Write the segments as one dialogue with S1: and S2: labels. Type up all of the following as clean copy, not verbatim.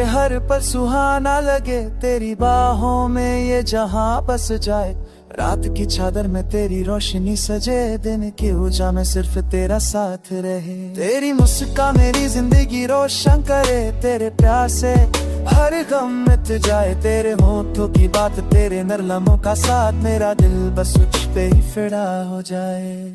S1: हर पल सुहाना लगे, तेरी बाहों में ये जहां बस जाए। रात की चादर में तेरी रोशनी सजे, दिन की ऊर्जा में सिर्फ तेरा साथ रहे। तेरी मुस्कान मेरी जिंदगी रोशन करे, तेरे प्यार से हर गम मिट जाए। तेरे होठों की बात, तेरे नर लम्हों का साथ, मेरा दिल बस तुझ पे ही फिदा हो जाए।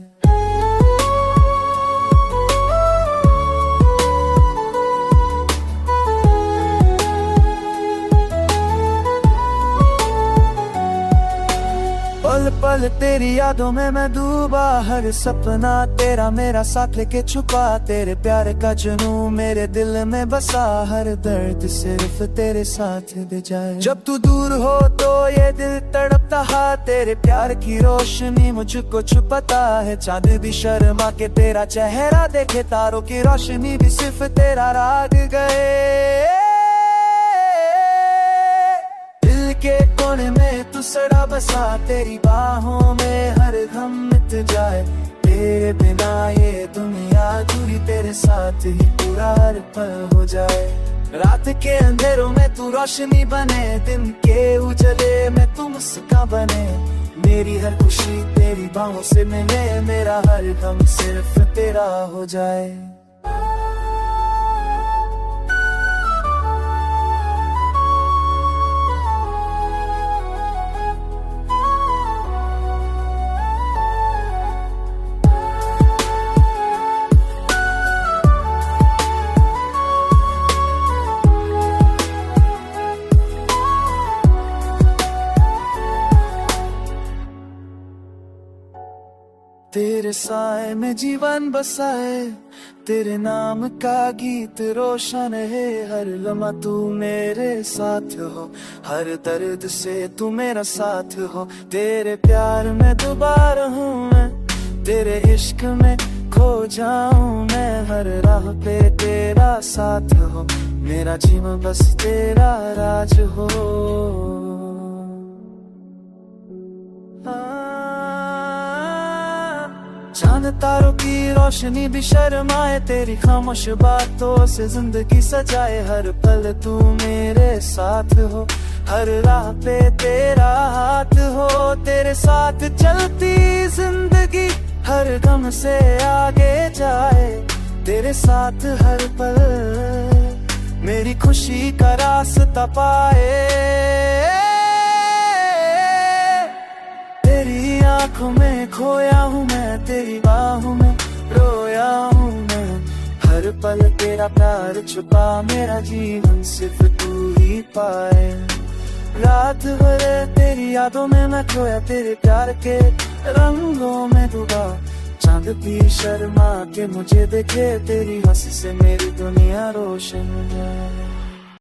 S1: पल पल तेरी यादों में मैं डूबा, हर सपना तेरा मेरा साथ लेके छुपा। तेरे प्यार का जुनून मेरे दिल में बसा, हर दर्द सिर्फ तेरे साथ दे जाए। जब तू दूर हो तो ये दिल तड़पता है, तेरे प्यार की रोशनी मुझको छुपाता है। चांद भी शर्मा के तेरा चेहरा देखे, तारों की रोशनी भी सिर्फ तेरा राग गए। के कोने में तू सड़ा बसा, तेरी बाहों में हर गम मिट जाए। तेरे बिना ये दुनिया अधूरी, तेरे साथ ही पूरा हर पल हो जाए। रात के अंधेरों में तू रोशनी बने, दिन के उजले में तू मुस्कान बने। मेरी हर खुशी तेरी बाहों से मिले, मेरा हर गम सिर्फ तेरा हो जाए। तेरे साए में जीवन बसाए, तेरे नाम का गीत रोशन है। हर लम्हा तू मेरे साथ हो, हर दर्द से तू मेरा साथ हो। तेरे प्यार में डूबा रहूं मैं, तेरे इश्क में खो जाऊं मैं। हर राह पे तेरा साथ हो, मेरा जीवन बस तेरा राज हो। चांद तारों की रोशनी भी शर्माए, तेरी खामोश बातों से जिंदगी सजाए। हर पल तू मेरे साथ हो, हर राह पे तेरा हाथ हो। तेरे साथ चलती जिंदगी हर गम से आगे जाए। तेरे साथ हर पल मेरी खुशी का रास्ता पाए। तेरी आंखों में खोया हूँ मैं, तेरी बाहों में रोया हूँ मैं। हर पल तेरा प्यार छुपा, मेरा जीवन सिर्फ तू ही पाए। रात भर तेरी यादों में मैं खोया, तेरे प्यार के रंगों में डूबा। चांद भी शर्मा के मुझे देखे, तेरी हंसी से मेरी दुनिया रोशन है।